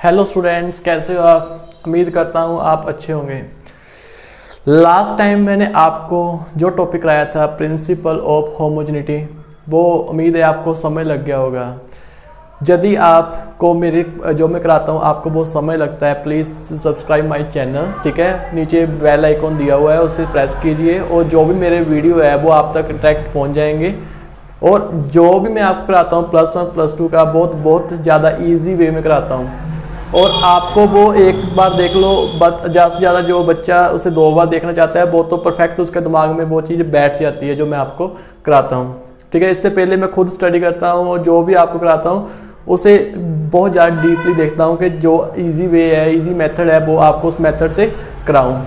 Hello students, कैसे हो आप? उम्मीद करता हूँ आप अच्छे होंगे। लास्ट टाइम मैंने आपको जो टॉपिक कराया था प्रिंसिपल ऑफ होमोजेनिटी, वो उम्मीद है आपको समझ लग गया होगा। यदि आपको मेरी जो मैं कराता हूँ आपको बहुत समय लगता है, प्लीज़ सब्सक्राइब माय चैनल, ठीक है। नीचे बेल आइकॉन दिया हुआ है, उसे प्रेस कीजिए और जो भी मेरे वीडियो है वो आप तक डायरेक्ट पहुँच जाएंगे। और जो भी मैं आपको कराता हूँ +1 +2 का बहुत ज़्यादा ईजी वे में कराता हूँ। और आपको वो एक बार देख लो, ज़्यादा से ज़्यादा जो बच्चा उसे 2 बार देखना चाहता है वो तो परफेक्ट उसके दिमाग में वो चीज़ बैठ जाती है जो मैं आपको कराता हूँ, ठीक है। इससे पहले मैं खुद स्टडी करता हूँ और जो भी आपको कराता हूँ उसे बहुत ज़्यादा डीपली देखता हूँ कि जो इजी वे है, इजी मेथड है, वो आपको उस मेथड से कराऊँ,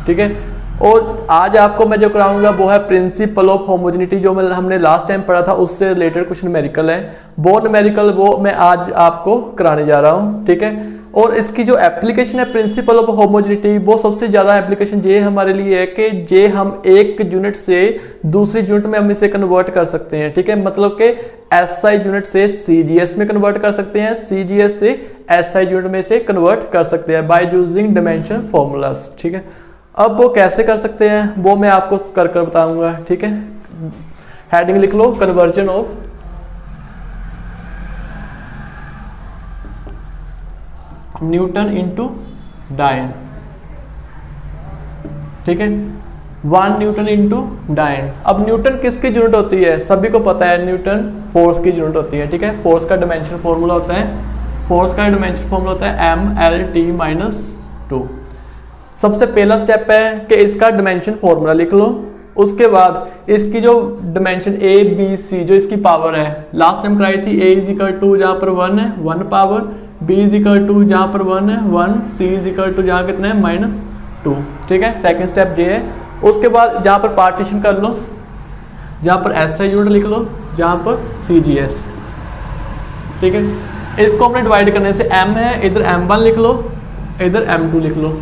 ठीक है। और आज आपको मैं जो कराऊंगा वो है प्रिंसिपल ऑफ होमोजेनिटी, जो हमने लास्ट टाइम पढ़ा था उससे रिलेटेड कुछ न्यूमेरिकल है। वो न्यूमेरिकल वो मैं आज आपको कराने जा रहा हूँ, ठीक है। और इसकी जो एप्लीकेशन है प्रिंसिपल ऑफ होमोजेनिटी, वो सबसे ज़्यादा एप्लीकेशन ये हमारे लिए है कि ये हम एक यूनिट से दूसरी यूनिट में हम इसे कन्वर्ट कर सकते हैं, ठीक है। मतलब कि SI यूनिट से CGS में कन्वर्ट कर सकते हैं, CGS से SI यूनिट में से कन्वर्ट कर सकते हैं बाय यूजिंग डायमेंशन फॉर्मूलाज, ठीक है। अब वो कैसे कर सकते हैं वो मैं आपको कर बताऊंगा, ठीक है। हेडिंग लिख लो, कन्वर्जन ऑफ न्यूटन इनटू डायन, ठीक है। 1 न्यूटन इनटू डायन। अब न्यूटन किसकी यूनिट होती है? सभी को पता है, न्यूटन फोर्स की यूनिट होती है, ठीक है। फोर्स का डायमेंशन फॉर्मूला होता है, M_L_T-2। सबसे पहला स्टेप है कि इसका डायमेंशन फॉर्मूला लिख लो। उसके बाद इसकी जो डायमेंशन ABC जो इसकी पावर है, लास्ट टाइम कराई थी, A जहाँ पर 1 है 1 पावर, B जहाँ पर 1 है 1, C जहाँ कितना है -2, ठीक है। सेकंड स्टेप ये है। उसके बाद जहाँ पर पार्टीशन कर लो, जहाँ पर SI यूनिट लिख लो, जहाँ पर CGS, ठीक है। इसको हमने डिवाइड करने से M है, इधर M1 लिख लो, इधर M2 लिख लो।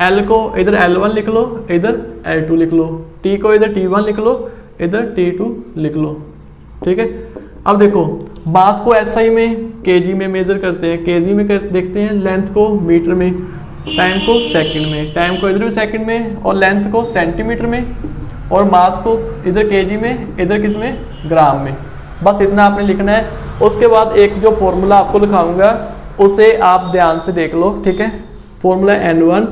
L को इधर L1 लिख लो, इधर L2 लिख लो। T को इधर T1 लिख लो, इधर T2 लिख लो, ठीक है। अब देखो, मास को SI में kg में मेजर करते हैं, kg में देखते हैं, लेंथ को मीटर में, टाइम को सेकंड में, टाइम को इधर भी सेकंड में, और लेंथ को सेंटीमीटर में, और मास को इधर kg में, इधर किस में, ग्राम में। बस इतना आपने लिखना है। उसके बाद एक जो फॉर्मूला आपको लिखाऊंगा उसे आप ध्यान से देख लो, ठीक है। Formula N1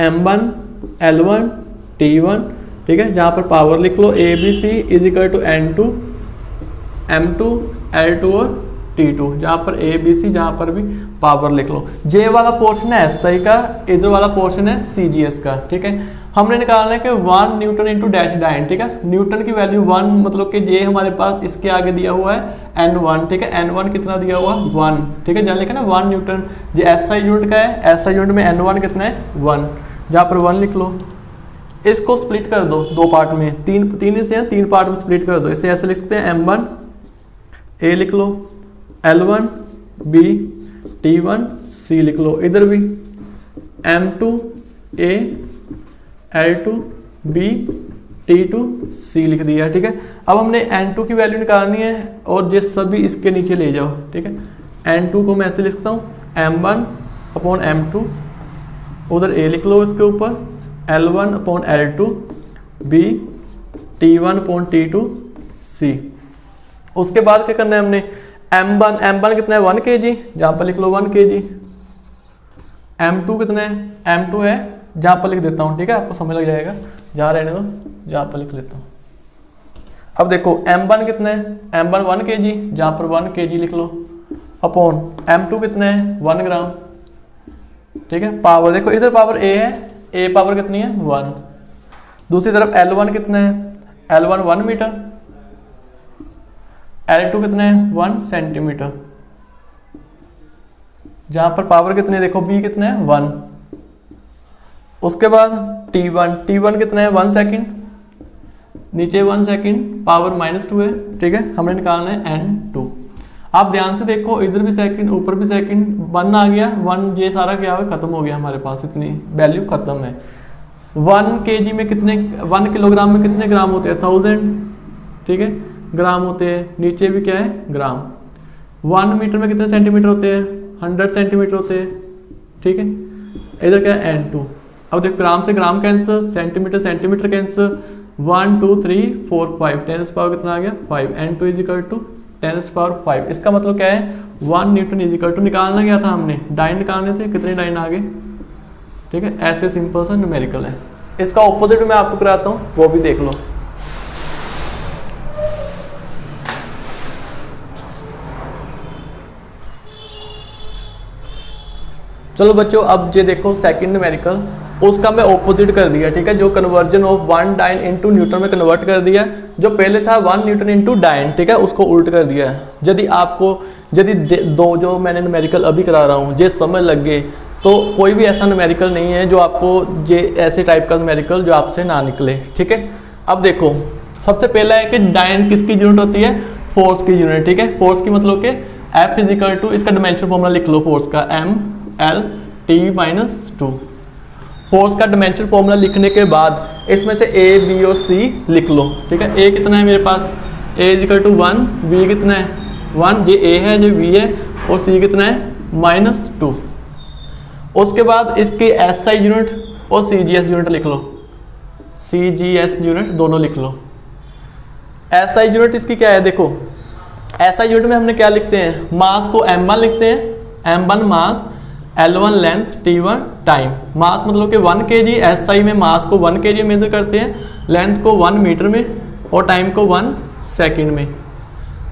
M1 L1 T1, ठीक है। जहाँ पर पावर लिख लो ABC = N2 M2 L2 और T2, जहाँ पर ABC जहाँ पर भी पावर लिख लो। J वाला पोर्शन है SI का, इधर वाला पोर्शन है CGS का, ठीक है। हमने निकालना है कि 1 न्यूटन इनटू डैश डायन, ठीक है। न्यूटन की वैल्यू 1, मतलब कि J हमारे पास इसके आगे दिया हुआ है N1, ठीक है। N1 कितना दिया हुआ 1, ठीक है। जहाँ लिखा ना 1 न्यूटन, जो SI यूनिट का है, SI यूनिट में N1 कितना है 1, जहाँ पर 1 लिख लो। इसको स्प्लिट कर दो 2 पार्ट में, 3 पार्ट में स्प्लिट कर दो। इसे ऐसे लिख सकते हैं M1 A लिख लो, L1 B T1 C लिख लो, इधर भी M2 A L2 B T2 C लिख दिया, ठीक है। अब हमने N2 की वैल्यू निकालनी है और ये सभी इसके नीचे ले जाओ, ठीक है। N2 को मैं ऐसे लिख सकता हूँ M1/M2, उधर A लिख लो, इसके ऊपर L1/L2 B T1/T2 C। उसके बाद क्या करना है हमने, M1 कितना है 1 kg, जहाँ पर लिख लो 1 kg। M2 कितना है, M2 है, जहाँ पर लिख देता हूँ, ठीक है, आपको समझ लग जाएगा, जहाँ रहने दो, जहाँ पर लिख लेता हूँ। अब देखो M1 कितना है, M1 1 kg, जहाँ पर 1 kg लिख लो, अपॉन M2 कितना है 1 ग्राम, ठीक है। पावर देखो इधर पावर A है, A पावर कितनी है 1। दूसरी तरफ L1 कितना है, L1 1 मीटर, L2 कितना है 1 सेंटीमीटर, जहां पर पावर कितनी है देखो B कितना है 1। उसके बाद T1 कितना है 1 सेकंड, नीचे 1 सेकंड, पावर -2 है, ठीक है। हमने निकालना है N2। आप ध्यान से देखो, इधर भी सेकंड, ऊपर भी सेकंड, 1 आ गया, 1 ये सारा क्या हुआ, खत्म हो गया, हमारे पास इतनी वैल्यू खत्म है। 1 kg में कितने, 1 किलोग्राम में कितने ग्राम होते हैं 1000, ठीक है, ग्राम होते हैं। नीचे भी क्या है ग्राम, 1 मीटर में कितने सेंटीमीटर होते हैं, 100 सेंटीमीटर होते हैं, ठीक है। इधर क्या है n2। अब देखो ग्राम से gram cancel, centimetre centimetre cancel, 1 2 3 4 5, 10 power कितना आ गया 5, n2 is equal to 10 power 5। इसका मतलब क्या है 1 न्यूटन इज इक्वल टू, निकालना क्या था हमने, डाइन निकालने थे, कितने डाइन आ गए, ठीक है। ऐसे सिंपल सा न्यूमेरिकल है। इसका ऑपोजिट मैं आपको कराता हूँ, वो भी देख लो। चलो बच्चों, अब ये देखो सेकंड न्यूमेरिकल, उसका मैं ऑपोजिट कर दिया, ठीक है। जो conversion of 1 dyne into newton में कन्वर्ट कर दिया। जो पहले था 1 न्यूटन इनटू डाइन, ठीक है, उसको उल्ट कर दिया। यदि दो जो मैंने न्यूमेरिकल अभी करा रहा हूँ ये समझ लग गए, तो कोई भी ऐसा न्यूमेरिकल नहीं है जो आपको ये ऐसे टाइप का न्यूमेरिकल जो आपसे ना निकले, ठीक है। अब देखो सबसे पहला है कि डाइन किसकी यूनिट होती है, फोर्स की यूनिट, ठीक है। फोर्स की मतलब कि F इज इक्वल टू, इसका डायमेंशन फॉर्मूला लिख लो फोर्स का, M/L/T-2। फोर्स का डायमेंशन फॉर्मूला लिखने के बाद इसमें से A, B और C लिख लो, ठीक है। A कितना है मेरे पास, A is equal to 1, B कितना है 1, ये A है, ये B है, और C कितना है -2। उसके बाद इसकी SI यूनिट और CGS यूनिट लिख लो, CGS यूनिट दोनों लिख लो। SI यूनिट इसकी क्या है, देखो SI यूनिट में हमने क्या लिखते हैं, मास को M1 लिखते हैं, M1 मास, L1 लेंथ, T1 टाइम। मास मतलब कि 1 kg, SI में मास को 1 kg मेजर करते हैं, लेंथ को 1 मीटर में और टाइम को 1 सेकंड में।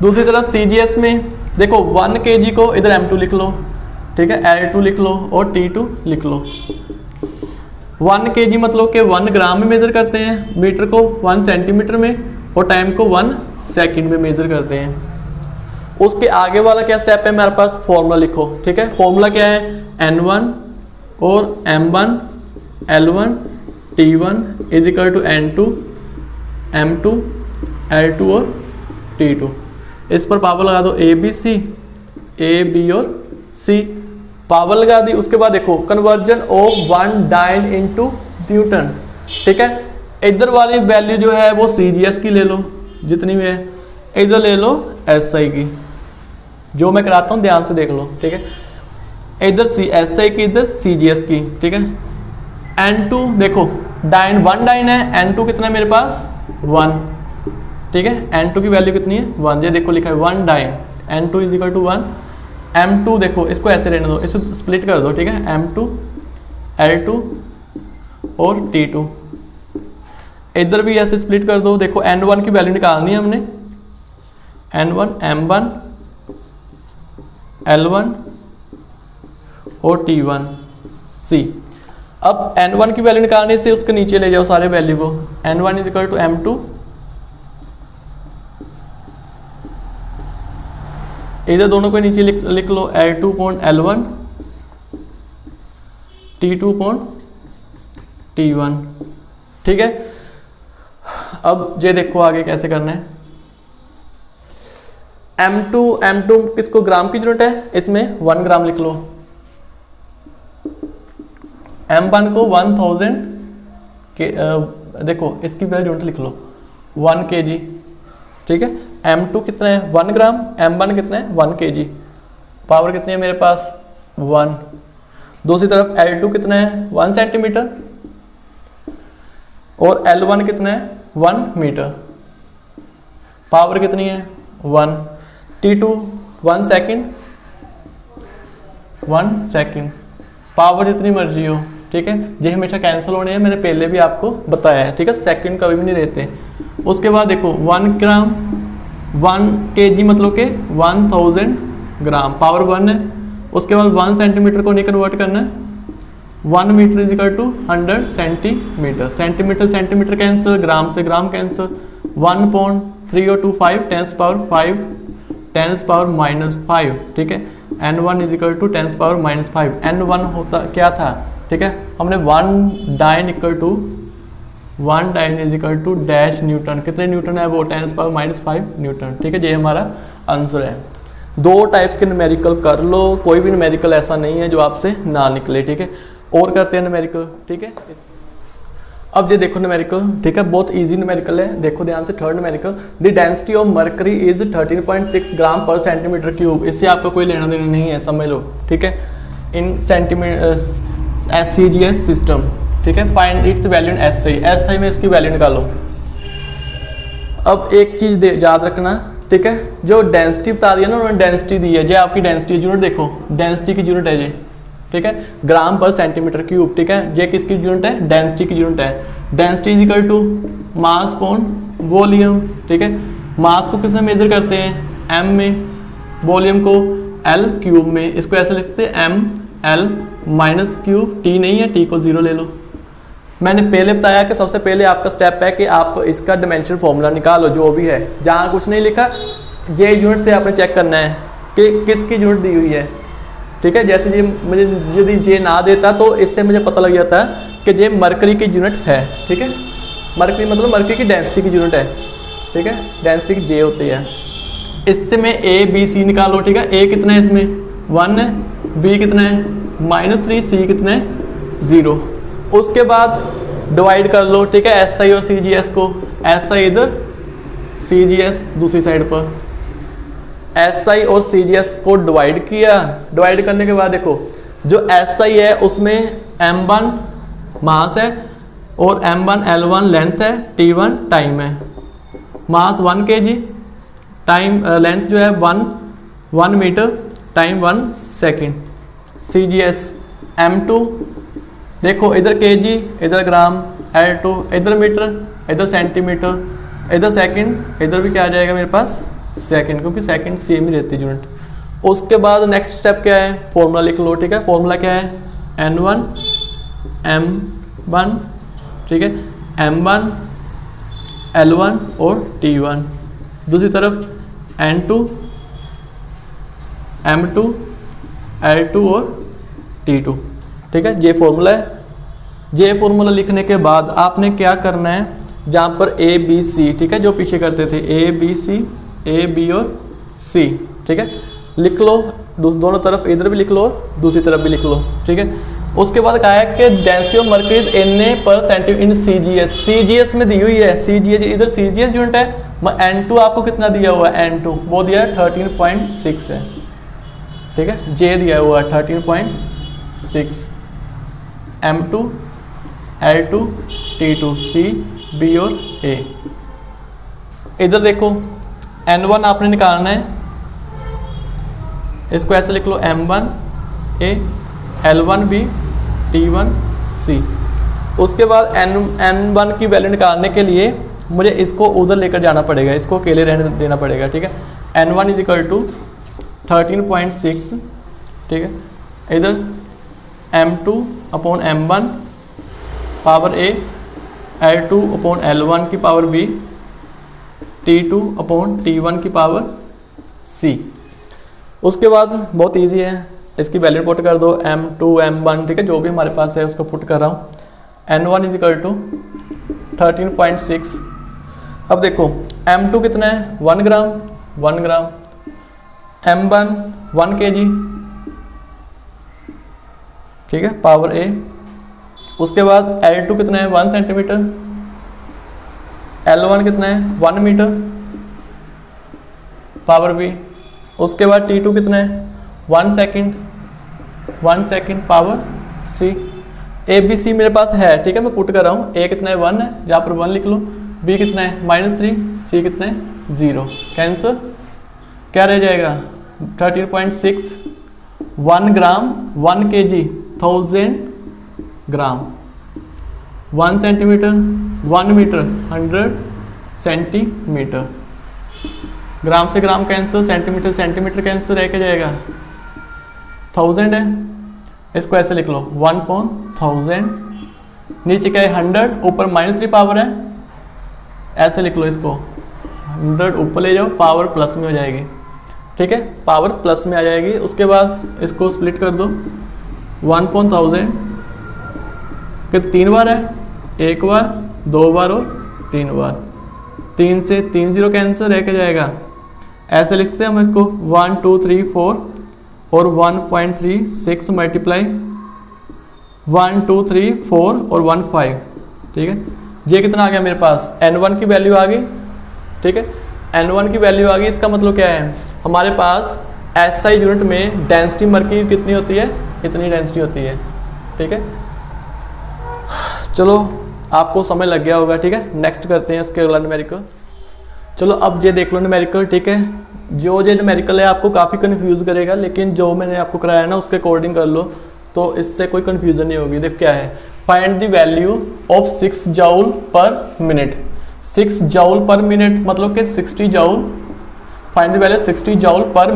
दूसरी तरफ CGS में देखो 1 kg को इधर M2 लिख लो, ठीक है, L2 लिख लो और T2 लिख लो। 1 kg मतलब कि 1 ग्राम में मेजर करते हैं, मीटर को 1 सेंटीमीटर में और टाइम को 1 सेकंड में मेजर करते हैं। उसके आगे वाला क्या स्टेप है, मेरे पास फॉर्मूला लिखो, ठीक है। फॉर्मूला क्या है, N1 और M1 L1 T1 is equal to N2 M2 L2 और T2। इस पर पावर लगा दो A B और C, पावर लगा दी। उसके बाद देखो conversion of 1 dyne into newton, ठीक है। इधर वाली वैल्यू जो है वो CGS की ले लो जितनी भी है, इधर ले लो SI की, जो मैं कराता हूँ ध्यान से देख लो, ठीक है। इधर SI की, इधर CGS की, ठीक है। N2 देखो डाइन 1 डाइन है, N2 कितना है मेरे पास 1, ठीक है। N2 की वैल्यू कितनी है 1, ये देखो लिखा है 1 dine, N2 is equal to 1। M2 देखो इसको ऐसे रहने दो, इसे स्प्लिट कर दो, ठीक है। M2 L2 और T2, इधर भी ऐसे स्प्लिट कर दो। देखो N1 की वैल्यू निकालनी है हमने, N1 M1 L1 और T1 C। अब N1 की वैल्यू निकालने से उसके नीचे ले जाओ सारे वैल्यू को, N1 is equal to M2, इधर दोनों को नीचे लिख लो L2 point L1 T2 point T1, ठीक है। अब ये देखो आगे कैसे करना है। M2 किसको ग्राम की यूनिट है, इसमें 1 ग्राम लिख लो। M1 को 1000 के देखो इसकी वैल्यू यूनिट लिख लो 1 kg, ठीक है। M2 कितना है 1 ग्राम, M1 कितना है 1 kg, पावर कितनी है मेरे पास 1। दूसरी तरफ L2 कितना है 1 सेंटीमीटर और L1 कितना है 1 मीटर, पावर कितनी है 1। T2 1 सेकंड, पावर जितनी मर्जी हो, ठीक है। ये हमेशा कैंसिल होने हैं, मैंने पहले भी आपको बताया है, ठीक है। सेकंड कभी भी नहीं रहते। उसके बाद देखो 1 ग्राम 1 kg मतलब के 1000 ग्राम, पावर 1 है। उसके बाद 1 सेंटीमीटर को नहीं कन्वर्ट करना है, 1 metre is equal to 100 centimetre, centimetre cancel, gram से ग्राम कैंसर, 1.3025 10 पावर -5, ठीक है। N1 is equal to 10 power -5। N1 होता क्या था, ठीक है, हमने 1 dyne is equal to dash newton, कितने न्यूटन है वो 10 पावर -5 न्यूटन, ठीक है। ये हमारा आंसर है। 2 टाइप्स के न्यूमेरिकल कर लो, कोई भी न्यूमेरिकल ऐसा नहीं है जो आपसे ना निकले, ठीक है। और करते हैं न्यूमेरिकल, ठीक है। अब ये देखो न्यूमेरिकल, ठीक है, बहुत इजी न्यूमेरिकल है, देखो ध्यान से। Third numerical, the density of mercury is 13.6 ग्राम पर सेंटीमीटर क्यूब। इससे आपका कोई लेना देना नहीं है, समझ लो, ठीक है। इन सेंटीमीटर SCGS सिस्टम, ठीक है। Find its value in SI में इसकी वैल्यू निकालो। अब एक चीज़ याद रखना, ठीक है, जो डेंसिटी बता दिया ना उन्होंने, डेंसिटी दी है, ये आपकी डेंसिटी यूनिट देखो, डेंसिटी की यूनिट है ये, ठीक है, ग्राम पर सेंटीमीटर क्यूब, ठीक है। ये किसकी यूनिट है? डेंसिटी की यूनिट है। Density is equal to mass upon volume, ठीक है। मास को किस में मेजर करते हैं? M में, वॉल्यूम को L क्यूब में। इसको ऐसे लिखते हैं ML माइनस क्यूब, T नहीं है, T को 0 ले लो। मैंने पहले बताया कि सबसे पहले आपका स्टेप है कि आप इसका डायमेंशन फॉर्मूला निकालो, जो भी है, जहाँ कुछ नहीं लिखा ये यूनिट से आपने चेक करना है कि किसकी यूनिट दी हुई है, ठीक है। जैसे ये मुझे यदि ये ना देता तो इससे मुझे पता लग जाता कि ये मरकरी की यूनिट है, ठीक है। मरकरी मतलब मरकरी की डेंसिटी की यूनिट है, ठीक है, डेंसिटी की J होती है। इससे मैं ABC निकालो, ठीक है। A कितना है इसमें? 1 है, B कितना है? -3, C कितना है? 0। उसके बाद डिवाइड कर लो, ठीक है, SI और CGS को। SI इधर, CGS दूसरी साइड पर। SI और CGS को डिवाइड किया, डिवाइड करने के बाद देखो जो SI है उसमें M1 मास है और M1 L1 लेंथ है, T1 टाइम है। मास 1 kg, टाइम लेंथ जो है 1 metre, time 1 second. CGS M2 देखो, इधर kg, इधर ग्राम, L2 इधर मीटर, इधर सेंटीमीटर, इधर सेकंड, इधर भी क्या आ जाएगा मेरे पास? सेकंड, क्योंकि सेकंड सेम ही रहती है यूनिट। उसके बाद नेक्स्ट स्टेप क्या है? फॉर्मूला लिख लो, ठीक है। फॉर्मूला क्या है? N1 M1, ठीक है, M1 L1 और T1। दूसरी तरफ N2 M2 L2 और T2, ठीक है। ये फॉर्मूला है। ये फॉर्मूला लिखने के बाद आपने क्या करना है, जहाँ पर ABC, ठीक है, जो पीछे करते थे ABC, A B और C, ठीक है, लिख लो दोनों तरफ, इधर भी लिख लो और दूसरी तरफ भी लिख लो, ठीक है। उसके बाद कहा है कि density of mercury is Na पर सेंटीमीटर इन CGS। CGS में दी हुई है, CGS इधर CGS यूनिट है। N2 आपको कितना दिया हुआ है? N2 वो दिया है 13.6 है, ठीक है। J दिया हुआ है 13.6, M2 L2 T2 C B और A। इधर देखो N1 आपने निकालना है, इसको ऐसे लिख लो M1 A L1 B T1 C। उसके बाद N1 की वैल्यू निकालने के लिए मुझे इसको उधर लेकर जाना पड़ेगा, इसको अकेले रहने देना पड़ेगा, ठीक है। N1 इज इक्वल टू 13.6, ठीक है। इधर M2 upon M1 power A, L2 upon L1 की power B, T2 upon T1 की पावर C। उसके बाद बहुत इजी है, इसकी वैल्यू पुट कर दो, M2 M1, ठीक है, जो भी हमारे पास है उसको पुट कर रहा हूँ। N1 is equal to 13.6। अब देखो M2 कितना है? 1 ग्राम, 1 ग्राम। M1 1 kg, ठीक है, पावर A। उसके बाद L2 कितना है? 1 सेंटीमीटर। L1 कितना है? 1 मीटर, पावर B। उसके बाद T2 कितना है? 1 second, 1 second, power C। ABC मेरे पास है, ठीक है, मैं पुट कर रहा हूँ। A कितना है? 1 है, जहाँ पर 1 लिख लो। B कितना है? -3, C कितना है? 0। कैंसर क्या रह जाएगा? 13.6, 1 ग्राम 1 kg 1000 ग्राम, 1 सेंटीमीटर 1 मीटर 100 सेंटीमीटर। ग्राम से gram cancel, centimetre centimetre cancer रह के जाएगा। 1000 है, इसको ऐसे लिख लो 1/1000। नीचे क्या है? 100, ऊपर -3 पावर है, ऐसे लिख लो इसको। 100 ऊपर ले जाओ, पावर प्लस में हो जाएगी, ठीक है, पावर प्लस में आ जाएगी। उसके बाद इसको स्प्लिट कर दो, 1/1000 कि 3 बार है, 1 बार 2 बार और 3 बार। 3 से 3 0 कैंसर रह के जाएगा। ऐसे लिखते हैं हम इसको 1 2 3 4 और 1.36 मल्टीप्लाई 1 2 3 4 और 1 5 ठीक है। ये कितना आ गया मेरे पास, N1 की वैल्यू आ गई, ठीक है, N1 की वैल्यू आ गई। इसका मतलब क्या है, हमारे पास SI यूनिट में डेंसिटी मर्क्यूरी कितनी होती है, इतनी डेंसिटी होती है, ठीक है। चलो आपको समझ लग गया होगा, ठीक है। नेक्स्ट करते हैं इसके अगला न्यूमेरिकल। चलो अब ये देख लो न्यूमेरिकल, ठीक है। जो ये न्यूमेरिकल है आपको काफ़ी कंफ्यूज करेगा, लेकिन जो मैंने आपको कराया ना उसके अकॉर्डिंग कर लो तो इससे कोई कंफ्यूजन नहीं होगी। देखो क्या है, find the value of 6 joule पर मिनट। 6 जूल पर मिनट मतलब कि 60 joule, find the value 60 joule पर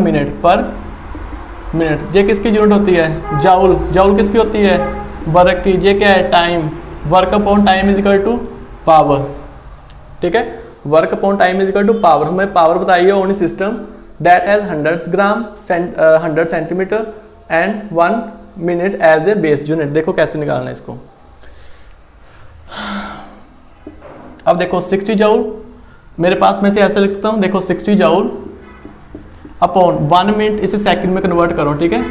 मिनट। ये किसकी यूनिट होती है, जूल। जूल किसकी होती है, वर्क की। ये क्या है, time. Work upon time is equal to power, ठीक है। Work upon time is equal to power. हमें पावर बताइए only system that has 100 gram 100 centimetre and 1 minute as a base unit. देखो कैसे निकालना है इसको। अब देखो 60 जूल मेरे पास में से ऐसे लिख सकता हूँ, देखो 60 जूल अपॉन 1 मिनट, इसे सेकंड में कन्वर्ट करो, ठीक है।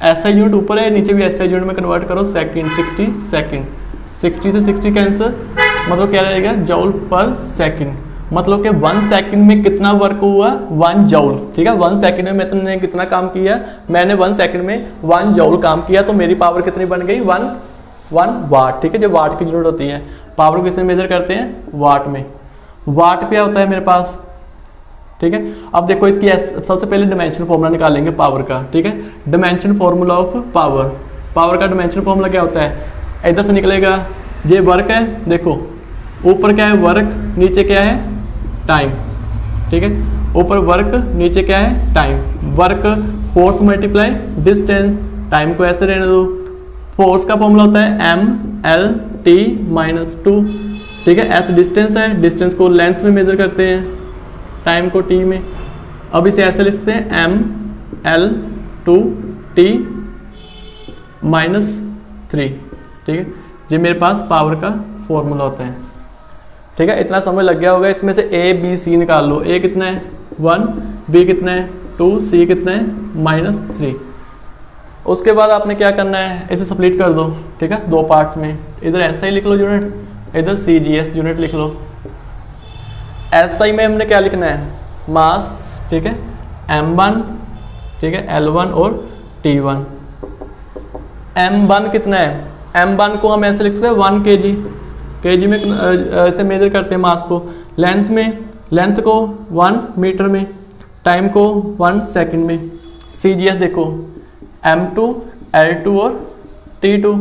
ऐसा यूनिट ऊपर है, नीचे भी ऐसा यूनिट में कन्वर्ट करो, सेकंड। 60 सेकंड, 60 से 60 कैंसर, मतलब क्या रहेगा, जूल पर सेकंड। मतलब कि 1 सेकंड में कितना वर्क हुआ, 1 जूल, ठीक है। 1 सेकंड में मैंने कितना काम किया, मैंने 1 सेकंड में 1 जूल काम किया, तो मेरी पावर कितनी बन गई, 1 वाट, ठीक है। जो वाट की यूनिट होती है, पावर को किसमें मेजर करते हैं, वाट में। वाट क्या होता है मेरे पास, ठीक है। अब देखो इसकी सबसे पहले डायमेंशन फॉर्मूला निकालेंगे पावर का, ठीक है। Dimension formula of power, power का डायमेंशन फॉर्मूला क्या होता है, इधर से निकलेगा, ये वर्क है, देखो ऊपर क्या है वर्क, नीचे क्या है टाइम, ठीक है। ऊपर वर्क, नीचे क्या है time. Work force multiply distance, time को ऐसे रहने दो। फोर्स का फॉर्मूला होता है MLT-2, ठीक है। ऐसे डिस्टेंस है, डिस्टेंस को लेंथ में मेजर करते हैं, टाइम को T में। अब इसे ऐसे लिखते हैं ML/T-3, ठीक है। ये मेरे पास पावर का फॉर्मूला होता है, ठीक है। इतना समझ लग गया होगा। इसमें से A B C निकाल लो। A कितना है 1, B कितना है 2, C कितना है -3। उसके बाद आपने क्या करना है, इसे स्प्लिट कर दो, ठीक है, 2 पार्ट में। इधर ऐसा ही लिख लो यूनिट, इधर CGS यूनिट लिख लो। SI में हमने क्या लिखना है, मास, ठीक है, M1, ठीक है, L1 और T1। M1 कितना है, M1 को हम ऐसे लिख सकते हैं 1 kg, kg में ऐसे मेजर करते हैं मास को। लेंथ में, लेंथ को 1 मीटर में, टाइम को 1 सेकंड में। CGS देखो M2, L2 और T2,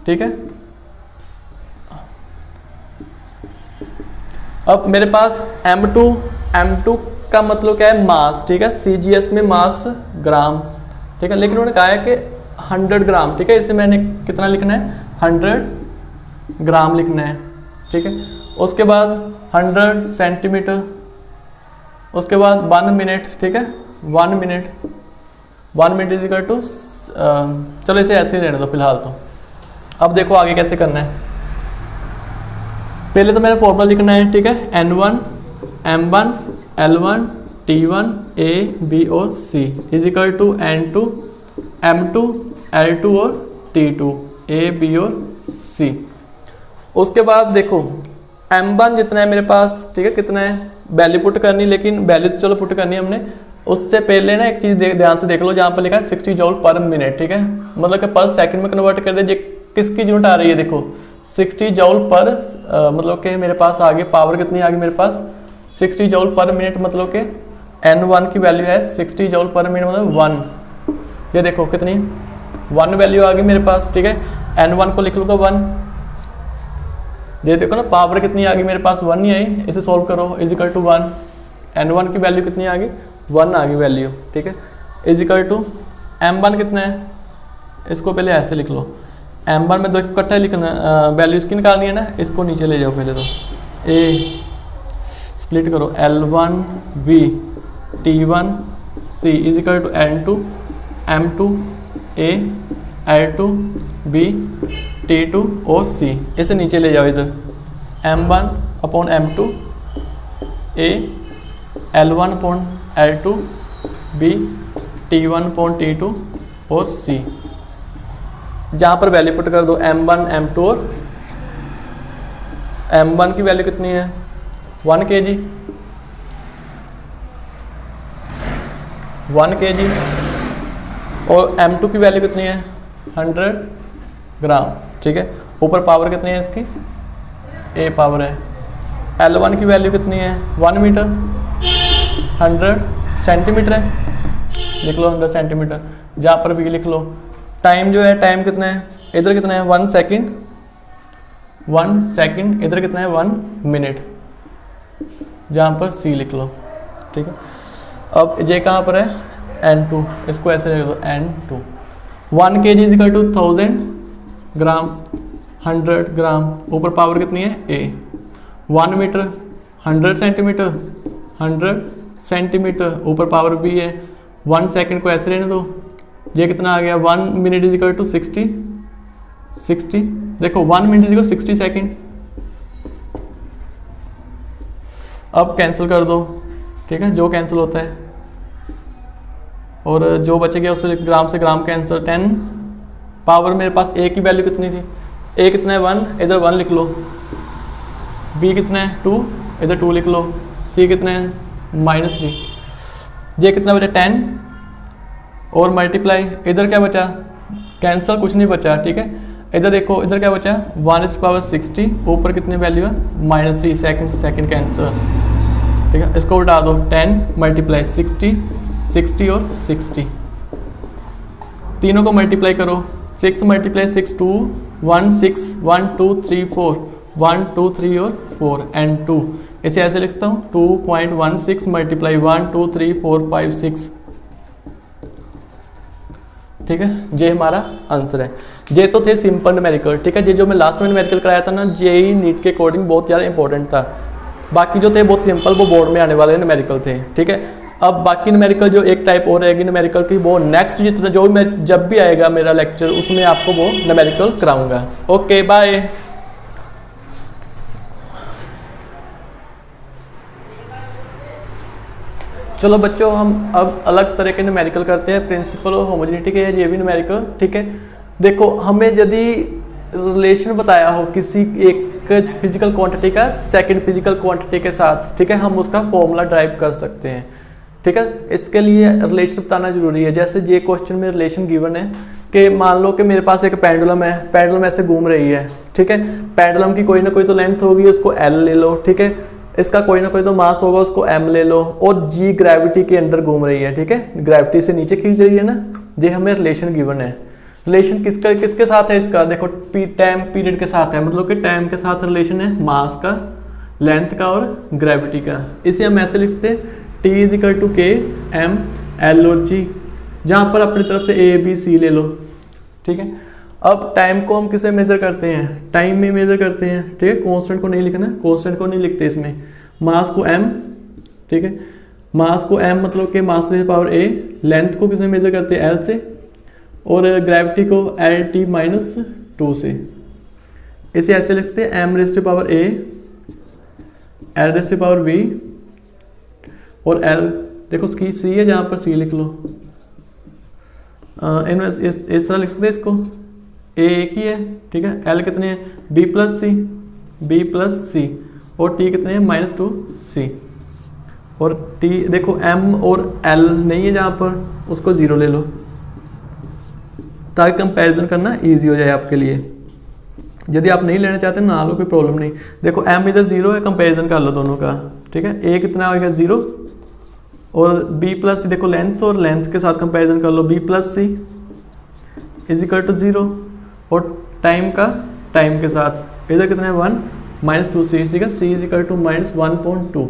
ठीक है। अब मेरे पास M2 का मतलब क्या है, मास, ठीक है। CGS में मास ग्राम, ठीक है, लेकिन उन्होंने कहा है कि 100 ग्राम, ठीक है। इसे मैंने कितना लिखना है, 100 ग्राम लिखना है, ठीक है। उसके बाद 100 सेंटीमीटर, उसके बाद 1 मिनट, ठीक है, 1 मिनट इज इक्वल टू, चलो इसे ऐसे ही रहने दो फिलहाल तो। अब देखो आगे कैसे करना है। पहले तो मेरा फॉर्मूला लिखना है, ठीक है। N1 M1 L1 T1 A B और C is equal to N2 M2 L2 और T2 A B और C। उसके बाद देखो M1 जितना है मेरे पास, ठीक है, कितना है, वैल्यू पुट करनी, लेकिन वैल्यू तो चलो पुट करनी है हमने। उससे पहले ना एक चीज़ ध्यान से देख लो, जहाँ पर लिखा है 60 जूल पर मिनट, ठीक है, मतलब कि पर सेकंड में कन्वर्ट कर दे। किसकी यूनिट आ रही है, देखो 60 जूल पर, मतलब कि मेरे पास आगे पावर कितनी आ गई मेरे पास, 60 जूल पर मिनट, मतलब कि N1 की वैल्यू है 60 जूल पर मिनट, मतलब 1। ये देखो कितनी 1 वैल्यू आ गई मेरे पास, ठीक है। N1 को लिख लूँगा 1। ये देखो ना पावर कितनी आ गई मेरे पास, 1 ही आई। इसे सॉल्व करो, इज इक्वल टू 1। N1 की वैल्यू कितनी आ गई, 1 आ गई वैल्यू, ठीक है। इज इक्वल टू M1 कितना है, इसको पहले ऐसे लिख लो। M1 में 2 इकट्ठा लिखना, वैल्यू इसकी निकालनी है ना, इसको नीचे ले जाओ पहले तो। A स्प्लिट करो, L1 B T1 C is equal to N2 M2 A L2 B T2 और C। इसे नीचे ले जाओ इधर, M1 upon M2 A L1 upon L2 B T1 upon T2 और C। जहाँ पर वैल्यू पुट कर दो M1 M2 और m1 की वैल्यू कितनी है 1 kg, 1 kg, और m2 की वैल्यू कितनी है 100 ग्राम, ठीक है। ऊपर पावर कितनी है इसकी, a पावर है। L1 की वैल्यू कितनी है 1 मीटर, 100 सेंटीमीटर है, लिख लो 100 सेंटीमीटर, जहाँ पर भी लिख लो। टाइम जो है, टाइम कितना है, इधर कितना है 1 सेकेंड, 1 सेकेंड, इधर कितना है 1 मिनट, जहाँ पर c लिख लो, ठीक है। अब ये कहाँ पर है N2, इसको ऐसे लिख दो N2। 1 kg is equal to 1000 gram, 100 gram, ऊपर पावर कितनी है a। 1 मीटर 100 सेंटीमीटर, 100 सेंटीमीटर, ऊपर पावर भी है। 1 सेकेंड को ऐसे रहने दो, ये कितना आ गया 1 मिनट इज इक्वल टू 60, 60, देखो 1 मिनट इज इक्वल 60 सेकेंड। अब कैंसिल कर दो, ठीक है, जो कैंसिल होता है, और जो बचेगा उससे ग्राम से ग्राम कैंसिल। 10 पावर, मेरे पास a की वैल्यू कितनी थी, a कितना है 1, इधर 1 लिख लो, b कितना है 2, इधर 2 लिख लो, c कितना है -3, ये कितना बचा 10, और मल्टीप्लाई, इधर क्या बचा, कैंसिल, कुछ नहीं बचा, ठीक है। इधर देखो, इधर क्या बचा 1/60, ऊपर कितनी वैल्यू है -3 सेकेंड, सेकेंड कैंसिल, ठीक है। इसको उठा दो, 10 मल्टीप्लाई 60, 60 और 60, तीनों को मल्टीप्लाई करो, 6 मल्टीप्लाई 6 2, 1 6, 1 2 3 4, 1 2 3 और 4 एंड 2, इसे ऐसे लिखता हूँ 2.16 मल्टीप्लाई 1 2 3 4 5 6, ठीक है। ये हमारा आंसर है। ये तो थे सिंपल न्यूमेरिकल, ठीक है। ये जो मैं लास्ट में न्यूमेरिकल कराया था ना, जेईई नीट के अकॉर्डिंग बहुत ज़्यादा इंपॉर्टेंट था। बाकी जो थे बहुत सिंपल, वो बोर्ड में आने वाले न्यूमेरिकल थे, ठीक है। अब बाकी न्यूमेरिकल जो एक टाइप और रहेगी न्यूमेरिकल की, वो नेक्स्ट जितना जो मैं जब भी आएगा मेरा लेक्चर, उसमें आपको वो न्यूमेरिकल कराऊंगा। Okay bye. चलो बच्चों, हम अब अलग तरह के न्यूमेरिकल करते हैं, प्रिंसिपल और होमोजेनिटी के, ये भी न्यूमेरिकल, ठीक है। देखो, हमें यदि रिलेशन बताया हो किसी एक फिजिकल क्वांटिटी का सेकंड फिजिकल क्वांटिटी के साथ, ठीक है, हम उसका फॉर्मूला ड्राइव कर सकते हैं, ठीक है। इसके लिए रिलेशन बताना जरूरी है। जैसे ये क्वेश्चन में रिलेशन गिवन है कि मान लो कि मेरे पास एक पेंडुलम है, पेंडुलम ऐसे घूम रही है, ठीक है। पेंडुलम की कोई ना कोई तो लेंथ होगी, उसको L ले लो, ठीक है। इसका कोई ना कोई तो मास होगा, उसको M ले लो, और G ग्रेविटी के अंडर घूम रही है, ठीक है, ग्रेविटी से नीचे खींच रही है ना। ये हमें रिलेशन गिवन है। रिलेशन किसके साथ है इसका, देखो टाइम पीरियड के साथ है, मतलब कि टाइम के साथ रिलेशन है मास का, लेंथ का और ग्रेविटी का। इसे हम ऐसे लिखते हैं T is equal to K M L और G, जहाँ पर अपनी तरफ से A B C ले लो, ठीक है। अब टाइम को हम किसे मेजर करते हैं, टाइम में मेजर करते हैं, ठीक है। कांस्टेंट को नहीं लिखना, कांस्टेंट को नहीं लिखते इसमें। मास को M, ठीक है, मास को M मतलब कि मास रेज़ पावर A, लेंथ को किसे मेजर करते हैं L से, और ग्रेविटी को LT-2 से। इसे ऐसे लिखते हैं M rays power A, L rays power B, और L देखो इसकी C है, जहाँ पर C लिख लो। इस तरह लिख सकते हैं इसको, A एक ही है, ठीक है। L कितने हैं B प्लस C, और T कितने हैं -2C, और T देखो M और L नहीं है जहाँ पर, उसको 0 ले लो, ताकि कंपैरिजन करना इजी हो जाए आपके लिए। यदि आप नहीं लेना चाहते ना लो, कोई प्रॉब्लम नहीं। देखो M इधर 0 है, कंपैरिजन कर लो दोनों का, ठीक है। A कितना होगा 0, और B प्लस C देखो लेंथ, और लेंथ के साथ कंपैरिजन कर लो, B plus C is equal to 0, और टाइम का टाइम के साथ इधर कितना है 1 -2C, ठीक है। C is equal to -1.2,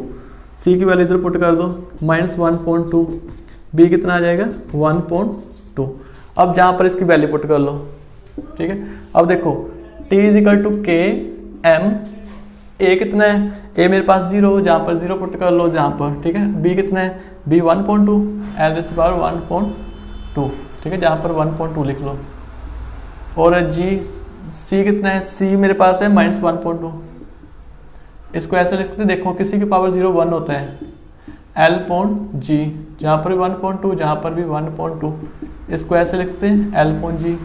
C की वैल्यू इधर पुट कर दो -1.2, B कितना आ जाएगा 1.2। अब जहाँ पर इसकी वैल्यू पुट कर लो, ठीक है। अब देखो T is equal to K M, A कितना है, A मेरे पास 0, जहाँ पर 0 पुट कर लो जहाँ पर, ठीक है। B कितना है, B 1.2, L रेज़ पावर 1.2, ठीक है, जहाँ पर 1.2 लिख लो, और C कितना है, C मेरे पास है -1.2। इसको ऐसे लिख सकते, देखो किसी की पावर 0 1 होता है, L/G, जहाँ पर भी 1.2, जहाँ पर भी 1.2, इसको ऐसे लिख सकते हैं L/G,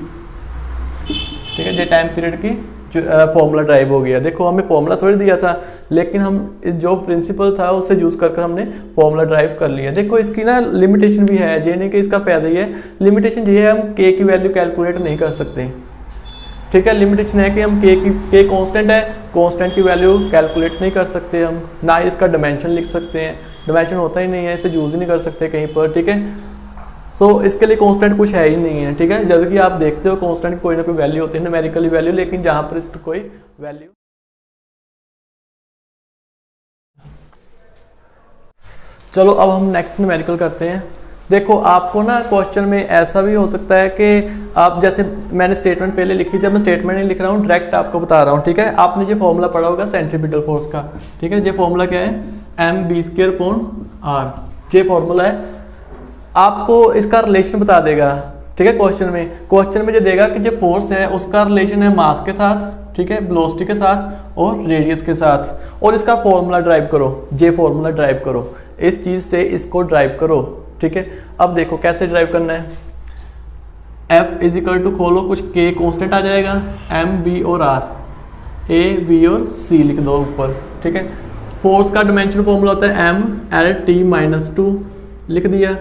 ठीक है। ये टाइम पीरियड की फॉर्मूला ड्राइव हो गया। देखो हमें फॉर्मूला थोड़ी दिया था, लेकिन हम इस जो प्रिंसिपल था उससे यूज़ कर हमने फॉर्मूला ड्राइव कर लिया। देखो इसकी ना लिमिटेशन भी है, ये नहीं कि इसका फायदा ही है, लिमिटेशन ये है हम के की वैल्यू कैलकुलेट नहीं कर सकते। ठीक है, लिमिटेशन है कि हम के कांस्टेंट है, कांस्टेंट की वैल्यू कैलकुलेट नहीं कर सकते हम, ना ही इसका डायमेंशन लिख सकते हैं, डायमेंशन होता ही नहीं है, इसे यूज़ ही नहीं कर सकते कहीं पर। ठीक है, सो इसके लिए कांस्टेंट कुछ है ही नहीं है। ठीक है, जैसे कि आप देखते हो कांस्टेंट कोई ना कोई वैल्यू होती है, न्यूमेरिकली वैल्यू, लेकिन जहाँ पर इसकी कोई वैल्यू। चलो अब हम नेक्स्ट न्यूमेरिकल करते हैं। देखो आपको ना क्वेश्चन में ऐसा भी हो सकता है कि आप, जैसे मैंने स्टेटमेंट पहले लिखी, जब मैं स्टेटमेंट नहीं लिख रहा हूँ डायरेक्ट आपको बता रहा हूँ। ठीक है, आपने ये फॉर्मूला पढ़ा होगा सेंट्रीपिटल फोर्स का। ठीक है, ये फॉर्मूला क्या है, mv²/r, ये फॉर्मूला है। आपको इसका रिलेशन बता देगा। ठीक है, क्वेश्चन में ये देगा कि जो फोर्स है उसका रिलेशन है मास के साथ, ठीक है, वेलोसिटी के साथ और रेडियस के साथ, और इसका फॉर्मूला ड्राइव करो, ये फॉर्मूला ड्राइव करो, इस चीज़ से इसको ड्राइव करो। ठीक है, अब देखो कैसे ड्राइव करना है। F इजिकल टू खोलो, कुछ K कांस्टेंट आ जाएगा, M B और R, A B और C लिख दो ऊपर। ठीक है, फोर्स का डायमेंशन फॉर्मूला होता है M/L/T-2, लिख दिया।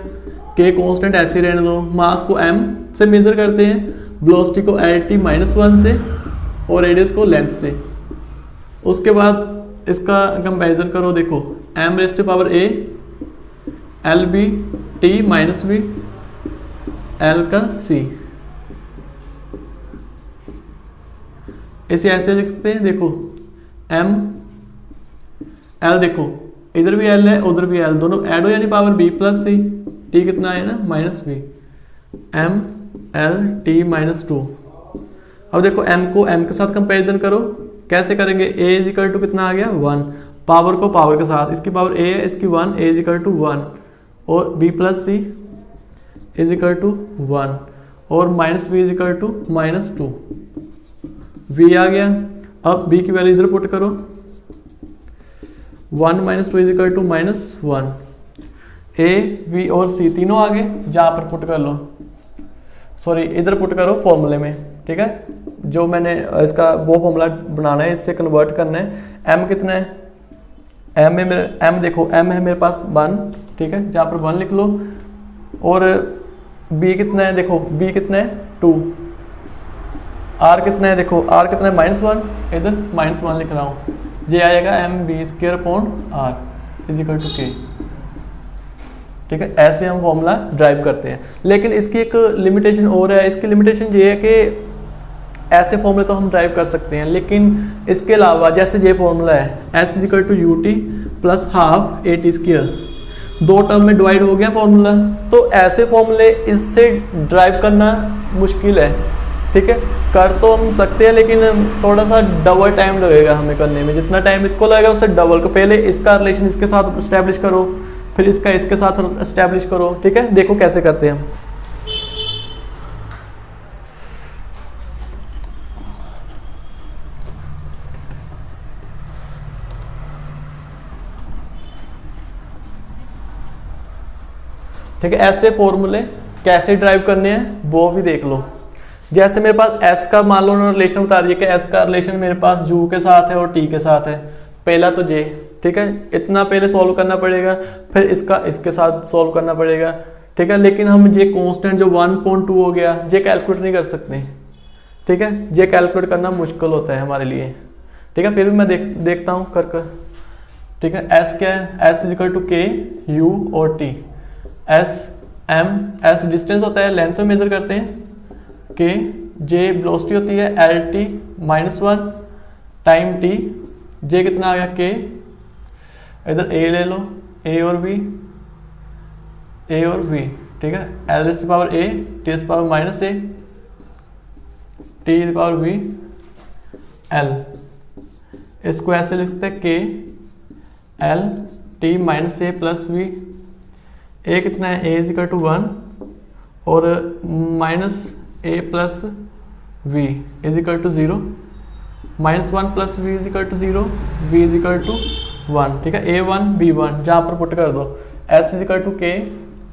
K कांस्टेंट ऐसे रहने दो, मास को M से मेजर करते हैं, वेलोसिटी को L/T-1 से और रेडियस को लेंथ से। उसके बाद इसका कंपैरिजन करो, देखो m⁴ LB T-B L का C, इसे ऐसे लिख सकते हैं। देखो M L, देखो इधर भी L है उधर भी L, दोनों ऐड हो यानी पावर B+C, T कितना है ना -B, ML/T-2। अब देखो M को M के साथ कंपैरिजन करो, कैसे करेंगे, A इजिकल टू कितना आ गया 1, पावर को पावर के साथ, इसकी पावर A है, इसकी 1, A इजिकल टू 1 और B+C इजिकल टू 1 और -B इजिकल टू -2, V आ गया। अब B की वैल्यू इधर पुट करो, 1 - 2 इजिकल टू -1, A B और C तीनों आ गए, जहाँ पर पुट कर लो, सॉरी इधर पुट करो फॉर्मूले में। ठीक है, जो मैंने इसका वो फॉर्मूला बनाना है, इससे कन्वर्ट करना है। M कितना है, M है मेरे, M देखो M है मेरे पास 1, ठीक है, जहाँ पर 1 लिख लो, और B कितना है, देखो B कितना है 2, R कितना है, देखो R कितना है -1, इधर -1 लिख रहा हूँ, ये आएगा mv²/r इजिकल टू K। ठीक है, ऐसे हम फॉर्मूला ड्राइव करते हैं, लेकिन इसकी एक लिमिटेशन और है। इसकी लिमिटेशन ये है कि ऐसे फॉर्मूले तो हम ड्राइव कर सकते हैं, लेकिन इसके अलावा जैसे ये फॉर्मूला है S is equal to ut + ½ AT², दो टर्म में डिवाइड हो गया फॉर्मूला, तो ऐसे फॉर्मूले इससे ड्राइव करना मुश्किल है। ठीक है, कर तो हम सकते हैं, लेकिन थोड़ा सा डबल टाइम लगेगा हमें करने में, जितना टाइम इसको लगेगा उससे डबल को। पहले इसका रिलेशन इसके साथ इस्टेब्लिश करो, फिर इसका इसके साथ इस्टेब्लिश करो। ठीक है, देखो कैसे करते हैं हम। ठीक है, ऐसे फॉर्मूले कैसे ड्राइव करने हैं वो भी देख लो। जैसे मेरे पास S का मान लो उन्होंने रिलेशन बता दिया कि S का रिलेशन मेरे पास U के साथ है और T के साथ है, पहला तो J। ठीक है, इतना पहले सॉल्व करना पड़ेगा, फिर इसका इसके साथ सॉल्व करना पड़ेगा। ठीक है, लेकिन हम ये कांस्टेंट जो 1.2 हो गया, ये कैलकुलेट नहीं कर सकते। ठीक है, ये कैलकुलेट करना मुश्किल होता है हमारे लिए। ठीक है, फिर भी मैं देखता हूँ कर। ठीक है, S क्या है, S is equal to K U और T, S डिस्टेंस होता है, लेंथ में मेजर करते हैं, K J वेलोसिटी होती है L/T-1 टाइम T, J कितना आ गया K, इधर A ले लो, A और V, ठीक है, L⁴ A T⁻⁻A T⁻V L, इसको ऐसे लिख सकते हैं K L/T-A + V, A कितना है, A इजिकल टू 1 और -A + V is equal to 0, -1 + V is equal to 0, V is equal to 1। ठीक है, A1 B1 जहाँ पर पुट कर दो, S is equal to K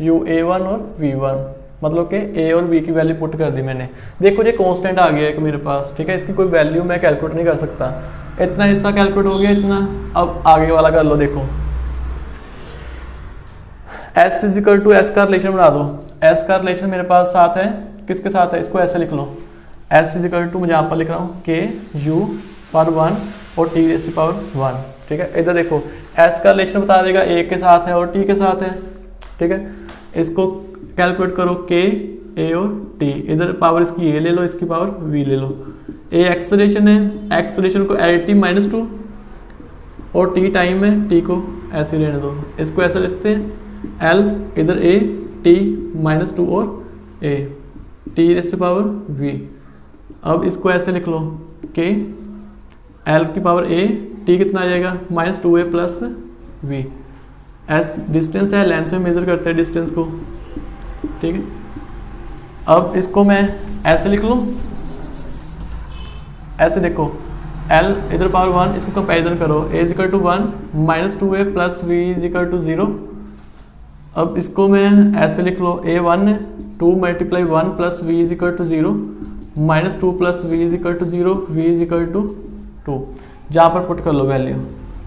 U A1 और V1, मतलब कि ए और बी की वैल्यू पुट कर दी मैंने। देखो ये कांस्टेंट आ गया एक मेरे पास, ठीक है, इसकी कोई वैल्यू मैं कैलकुलेट नहीं कर सकता। इतना हिस्सा कैलकुलेट हो गया इतना। अब आगे वाला कर लो। देखो एस इजिकल टू एस का रिलेशन बना दो। एस का रिलेशन मेरे पास साथ है, किसके साथ है, इसको ऐसे लिख लो, एस इजिकल टू, मुझे यहाँ पर लिख रहा हूँ के यू पर 1 और टी रेज़ टू पावर 1, ठीक है। इधर देखो एस का रिलेशन बता देगा ए के साथ है और टी के साथ है, ठीक है। इसको कैलकुलेट करो के ए और टी, इधर पावर इसकी ए ले लो, इसकी पावर वी ले लो। ए एक्सेलरेशन है, एक्सेलरेशन को एल टी माइनस 2 और टी टाइम है, टी को ऐसे रहने दो। इसको ऐसे लिखते हैं एल, इधर ए टी माइनस 2 और a T raise to power V. अब इसको ऐसे लिख लो के एल की पावर ए, टी कितना आ जाएगा minus 2a plus V. S distance है, लेंथ में मेजर करते हैं डिस्टेंस को, ठीक है। अब इसको मैं ऐसे लिख लूँ, ऐसे देखो एल इधर पावर 1, इसको कंपैरिजन करो, a is equal to 1 minus 2a plus V is equal to 0। अब इसको मैं ऐसे लिख लो, a 1 है, 2 multiply 1 plus V is equal to 0 minus 2 plus V is equal to 0, V is equal to 2, जहाँ पर पुट कर लो वैल्यू,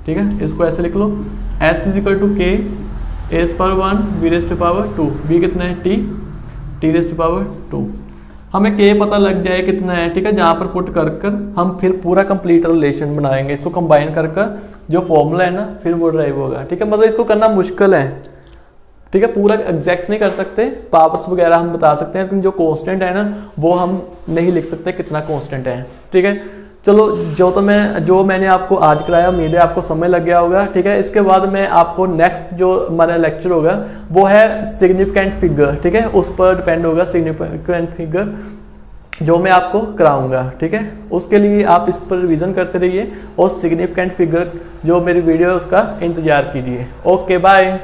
ठीक है। इसको ऐसे लिख लो s is equal to K A power 1 V raise to power 2, b कितना है T, T raise to power 2। हमें k पता लग जाए कितना है, ठीक है, जहाँ पर पुट कर हम फिर पूरा कंप्लीट रिलेशन बनाएंगे, इसको कंबाइन कर जो फॉर्मूला है ना फिर वो ड्राइव होगा, ठीक है। मतलब इसको करना मुश्किल है, ठीक है, पूरा एग्जैक्ट नहीं कर सकते, पावर्स वगैरह हम बता सकते हैं, लेकिन जो कांस्टेंट है ना वो हम नहीं लिख सकते कितना कांस्टेंट है, ठीक है। चलो जो मैंने आपको आज कराया, उम्मीद है आपको समझ लग गया होगा, ठीक है। इसके बाद मैं आपको नेक्स्ट जो हमारा लेक्चर होगा वो है सिग्निफिकेंट फिगर, ठीक है, उस पर डिपेंड होगा सिग्निफिकेंट फिगर जो मैं आपको कराऊंगा, ठीक है। उसके लिए आप इस पर रिवीजन करते रहिए और सिग्निफिकेंट फिगर जो मेरी वीडियो है उसका इंतजार कीजिए। Okay bye.